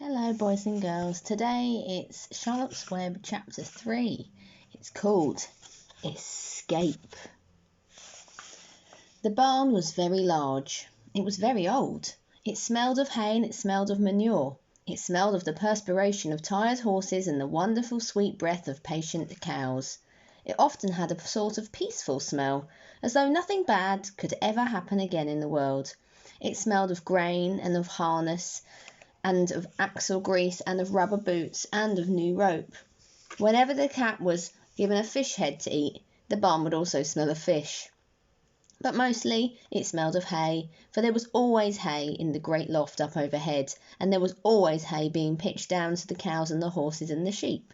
Hello boys and girls, today it's Charlotte's Web chapter 3. It's called Escape. The barn was very large. It was very old. It smelled of hay and it smelled of manure. It smelled of the perspiration of tired horses and the wonderful sweet breath of patient cows. It often had a sort of peaceful smell, as though nothing bad could ever happen again in the world. It smelled of grain and of harness, and of axle grease, and of rubber boots, and of new rope. Whenever the cat was given a fish head to eat, the barn would also smell of fish. But mostly it smelled of hay, for there was always hay in the great loft up overhead, and there was always hay being pitched down to the cows and the horses and the sheep.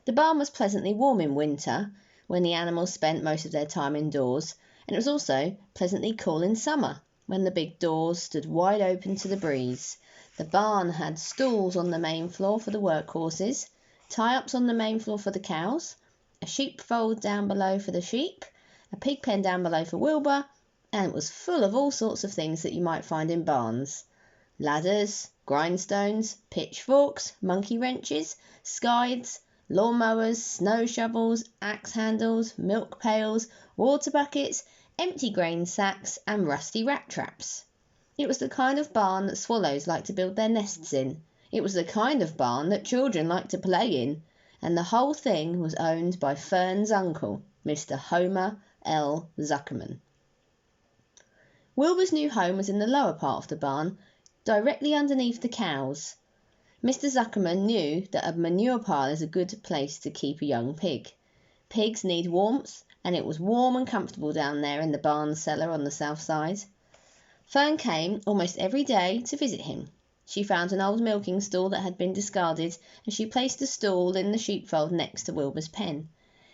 The barn was pleasantly warm in winter, when the animals spent most of their time indoors, and it was also pleasantly cool in summer, when the big doors stood wide open to the breeze. The barn had stalls on the main floor for the workhorses, tie-ups on the main floor for the cows, a sheepfold down below for the sheep, a pig pen down below for Wilbur, and it was full of all sorts of things that you might find in barns. Ladders, grindstones, pitchforks, monkey wrenches, scythes, lawnmowers, snow shovels, axe handles, milk pails, water buckets, empty grain sacks, and rusty rat traps. It was the kind of barn that swallows like to build their nests in. It was the kind of barn that children like to play in. And the whole thing was owned by Fern's uncle, Mr. Homer L. Zuckerman. Wilbur's new home was in the lower part of the barn, directly underneath the cows. Mr. Zuckerman knew that a manure pile is a good place to keep a young pig. Pigs need warmth, and it was warm and comfortable down there in the barn cellar on the south side. Fern came almost every day to visit him. She found an old milking stool that had been discarded, and she placed the stool in the sheepfold next to Wilbur's pen.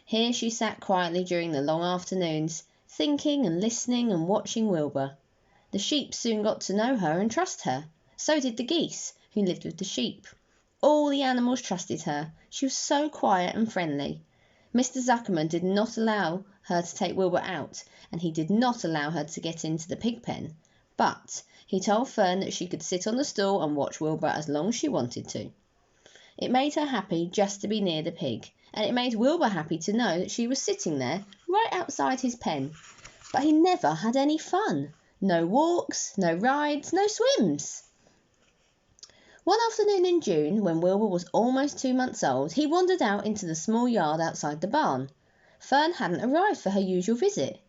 Here she sat quietly during the long afternoons, thinking and listening and watching Wilbur. The sheep soon got to know her and trust her. So did the geese, who lived with the sheep. All the animals trusted her. She was so quiet and friendly. Mr. Zuckerman did not allow her to take Wilbur out, and he did not allow her to get into the pig pen. But he told Fern that she could sit on the stool and watch Wilbur as long as she wanted to. It made her happy just to be near the pig, and it made Wilbur happy to know that she was sitting there right outside his pen. But he never had any fun. No walks, no rides, no swims. One afternoon in June, when Wilbur was almost 2 months old, he wandered out into the small yard outside the barn. Fern hadn't arrived for her usual visit.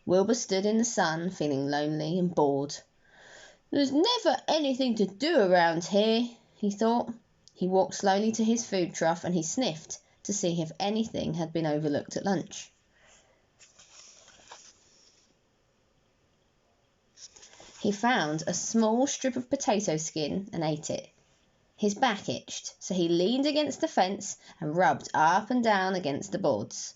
Wilbur stood in the sun, feeling lonely and bored. "There's never anything to do around here," he thought. He walked slowly to his food trough and he sniffed to see if anything had been overlooked at lunch. He found a small strip of potato skin and ate it. His back itched, so he leaned against the fence and rubbed up and down against the boards.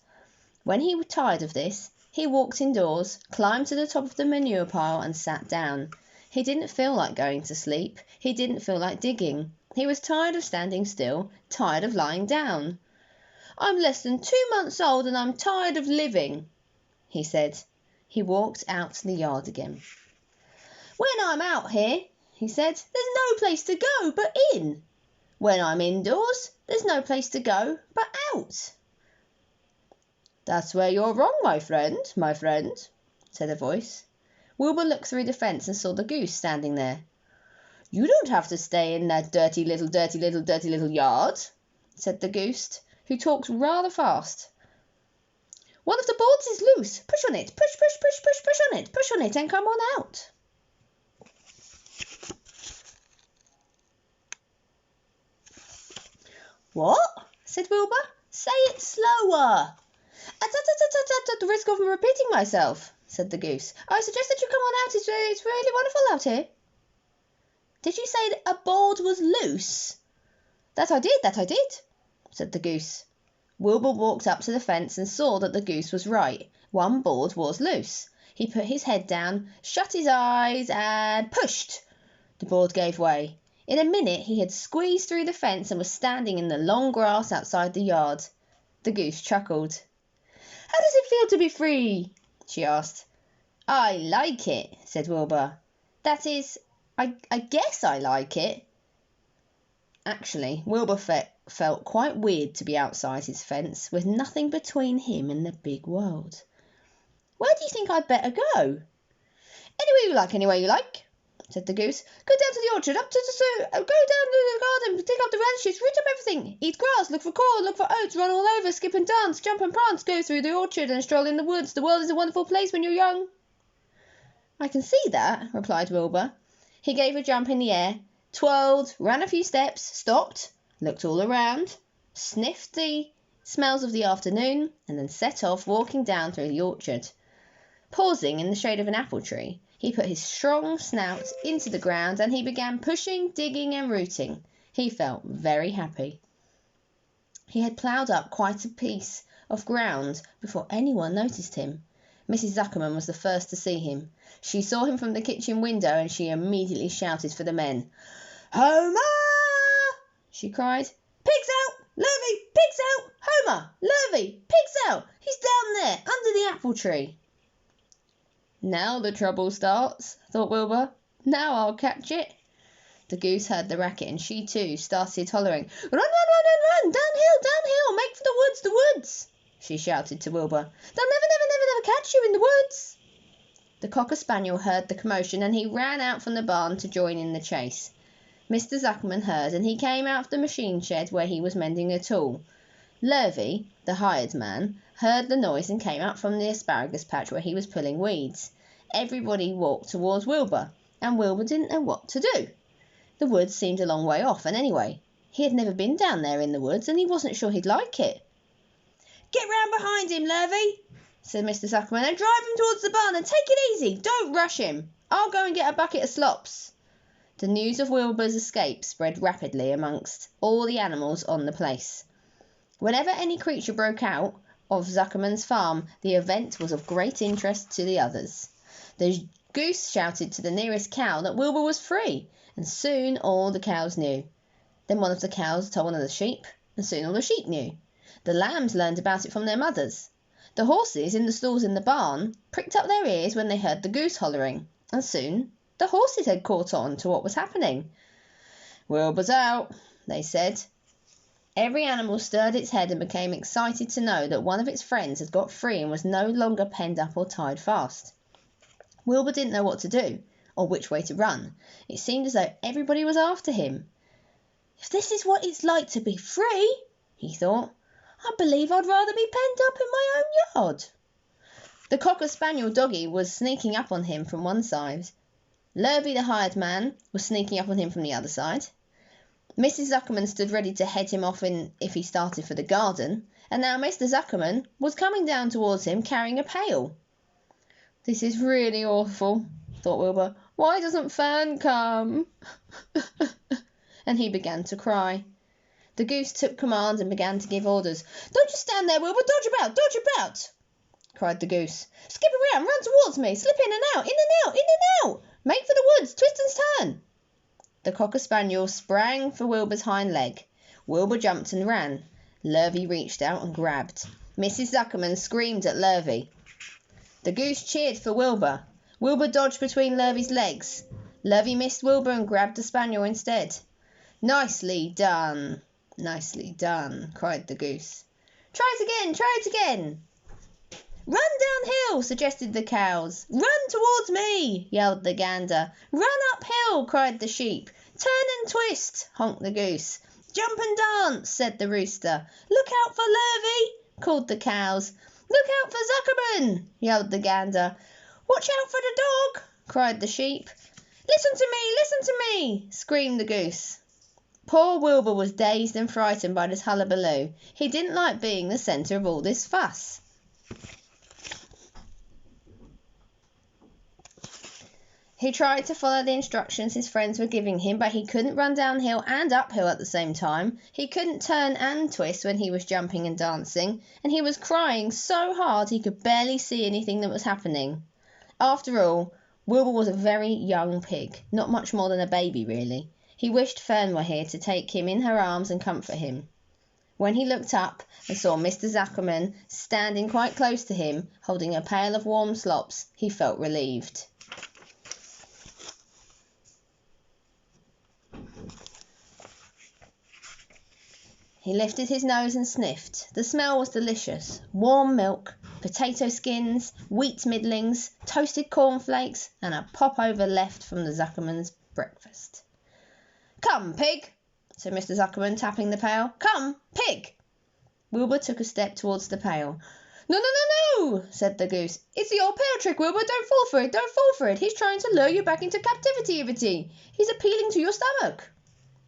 When he was tired of this, he walked indoors, climbed to the top of the manure pile and sat down. He didn't feel like going to sleep. He didn't feel like digging. He was tired of standing still, tired of lying down. "I'm less than 2 months old and I'm tired of living," he said. He walked out to the yard again. "When I'm out here," he said, "there's no place to go but in. When I'm indoors, there's no place to go but out." "That's where you're wrong, my friend, said a voice. Wilbur looked through the fence and saw the goose standing there. "You don't have to stay in that dirty little yard," said the goose, who talked rather fast. "One of the boards is loose. Push on it, push on it and come on out." "What?" said Wilbur. "Say it slower." "At the risk of repeating myself," said the goose, "I suggest that you come on out. It's really wonderful out here." "Did you say that a board was loose?" That I did, said the goose. Wilbur walked up to the fence and saw that the goose was right. One board was loose. He put his head down, shut his eyes, and pushed. The board gave way. In a minute he had squeezed through the fence and was standing in the long grass outside the yard. The goose chuckled. "How does it feel to be free?" she asked. "I like it," said Wilbur. "That is, I guess I like it." Actually, Wilbur felt quite weird to be outside his fence, with nothing between him and the big world. "Where do you think I'd better go?" Anywhere you like," said the goose. "Go down to the orchard, go down to the garden, dig up the radishes, root up everything, eat grass, look for corn, look for oats, run all over, skip and dance, jump and prance, go through the orchard and stroll in the woods. The world is a wonderful place when you're young." "I can see that," replied Wilbur. He gave a jump in the air, twirled, ran a few steps, stopped, looked all around, sniffed the smells of the afternoon, and then set off walking down through the orchard. Pausing in the shade of an apple tree, he put his strong snout into the ground and he began pushing, digging and rooting. He felt very happy. He had ploughed up quite a piece of ground before anyone noticed him. Mrs. Zuckerman was the first to see him. She saw him from the kitchen window and she immediately shouted for the men. "Homer!" she cried. "Pigs out! Lurvy! Pigs out! Homer! Lurvy! Pigs out! He's down there, under the apple tree." "Now the trouble starts," thought Wilbur. "Now I'll catch it." The goose heard the racket and she too started hollering. "Run, run, run, run, run! Downhill! Make for the woods!" she shouted to Wilbur. "They'll never catch you in the woods." The cocker spaniel heard the commotion and he ran out from the barn to join in the chase. Mr. Zuckerman heard and he came out of the machine shed where he was mending a tool. Lurvy, the hired man, heard the noise and came out from the asparagus patch where he was pulling weeds. Everybody walked towards Wilbur, and Wilbur didn't know what to do. The woods seemed a long way off, and anyway, he had never been down there in the woods, and he wasn't sure he'd like it. "Get round behind him, Lurvy," said Mr. Zuckerman, "and drive him towards the barn, and take it easy. Don't rush him. I'll go and get a bucket of slops." The news of Wilbur's escape spread rapidly amongst all the animals on the place. Whenever any creature broke out of Zuckerman's farm, the event was of great interest to the others. The goose shouted to the nearest cow that Wilbur was free, and soon all the cows knew. Then one of the cows told one of the sheep, and soon all the sheep knew. The lambs learned about it from their mothers. The horses in the stalls in the barn pricked up their ears when they heard the goose hollering, and soon the horses had caught on to what was happening. "Wilbur's out," they said. Every animal stirred its head and became excited to know that one of its friends had got free and was no longer penned up or tied fast. Wilbur didn't know what to do, or which way to run. It seemed as though everybody was after him. "If this is what it's like to be free," he thought, "I believe I'd rather be penned up in my own yard." The cocker spaniel doggy was sneaking up on him from one side. Lurvy the hired man was sneaking up on him from the other side. Mrs. Zuckerman stood ready to head him off if he started for the garden, and now Mr. Zuckerman was coming down towards him carrying a pail. "This is really awful," thought Wilbur. "Why doesn't Fern come?" And he began to cry. The goose took command and began to give orders. "Don't you stand there, Wilbur! Dodge about!" cried the goose. "Skip around, run towards me, slip in and out, in and out, in and out! Make for the woods, twist and turn!" The cocker spaniel sprang for Wilbur's hind leg. Wilbur jumped and ran. Lurvy reached out and grabbed. Mrs. Zuckerman screamed at Lurvy. The goose cheered for Wilbur. Wilbur dodged between Lurvy's legs. Lurvy missed Wilbur and grabbed the spaniel instead. "Nicely done, nicely done," cried the goose. Try it again." "Run downhill," suggested the cows. "Run towards me," yelled the gander. "Run uphill," cried the sheep. "Turn and twist," honked the goose. "Jump and dance," said the rooster. "Look out for Lurvy," called the cows. "Look out for Zuckerman," yelled the gander. "Watch out for the dog," cried the sheep. Listen to me," screamed the goose. Poor Wilbur was dazed and frightened by this hullabaloo. He didn't like being the centre of all this fuss. He tried to follow the instructions his friends were giving him, but he couldn't run downhill and uphill at the same time. He couldn't turn and twist when he was jumping and dancing, and he was crying so hard he could barely see anything that was happening. After all, Wilbur was a very young pig, not much more than a baby really. He wished Fern were here to take him in her arms and comfort him. When he looked up and saw Mr. Zuckerman standing quite close to him, holding a pail of warm slops, he felt relieved. He lifted his nose and sniffed. The smell was delicious. Warm milk, potato skins, wheat middlings, toasted cornflakes, and a popover left from the Zuckerman's breakfast. "Come, pig," said Mr. Zuckerman, tapping the pail. "Come, pig." Wilbur took a step towards the pail. "No, no, no, no," said the goose. "It's the old pail trick, Wilbur. Don't fall for it. Don't fall for it. He's trying to lure you back into captivity. He's appealing to your stomach."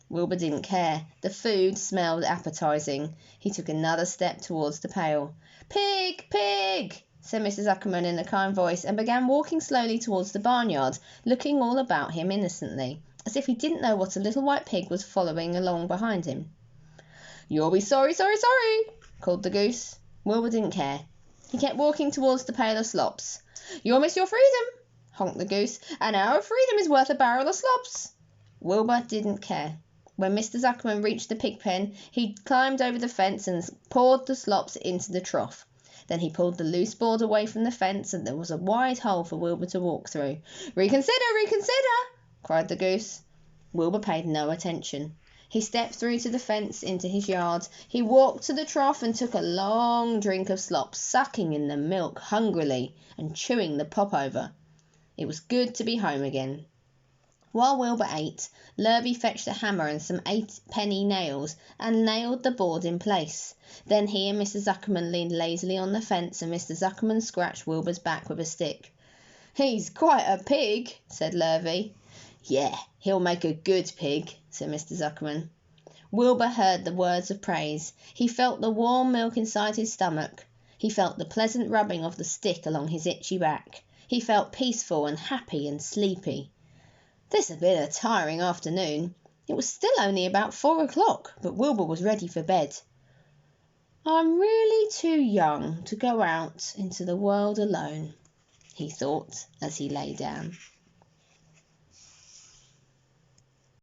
Wilbur didn't care. The food smelled appetizing. He took another step towards the pail. "Pig, pig," said Mr. Zuckerman in a kind voice, and began walking slowly towards the barnyard, looking all about him innocently, as if he didn't know what a little white pig was following along behind him. "You'll be sorry, sorry, sorry," called the goose. Wilbur didn't care. He kept walking towards the pail of slops. "You'll miss your freedom," honked the goose. "An hour of freedom is worth a barrel of slops." Wilbur didn't care. When Mr. Zuckerman reached the pig pen, he climbed over the fence and poured the slops into the trough. Then he pulled the loose board away from the fence, and there was a wide hole for Wilbur to walk through. "Reconsider, reconsider," cried the goose. Wilbur paid no attention. He stepped through to the fence into his yard. He walked to the trough and took a long drink of slop, sucking in the milk hungrily and chewing the popover. It was good to be home again. While Wilbur ate, Lurvy fetched a hammer and some 8-penny nails and nailed the board in place. Then he and Mr. Zuckerman leaned lazily on the fence, and Mr. Zuckerman scratched Wilbur's back with a stick. "He's quite a pig," said Lurvy. "Yeah, he'll make a good pig," said Mr. Zuckerman. Wilbur heard the words of praise. He felt the warm milk inside his stomach. He felt the pleasant rubbing of the stick along his itchy back. He felt peaceful and happy and sleepy. This had been a tiring afternoon. It was still only about 4 o'clock, but Wilbur was ready for bed. "I'm really too young to go out into the world alone," he thought as he lay down.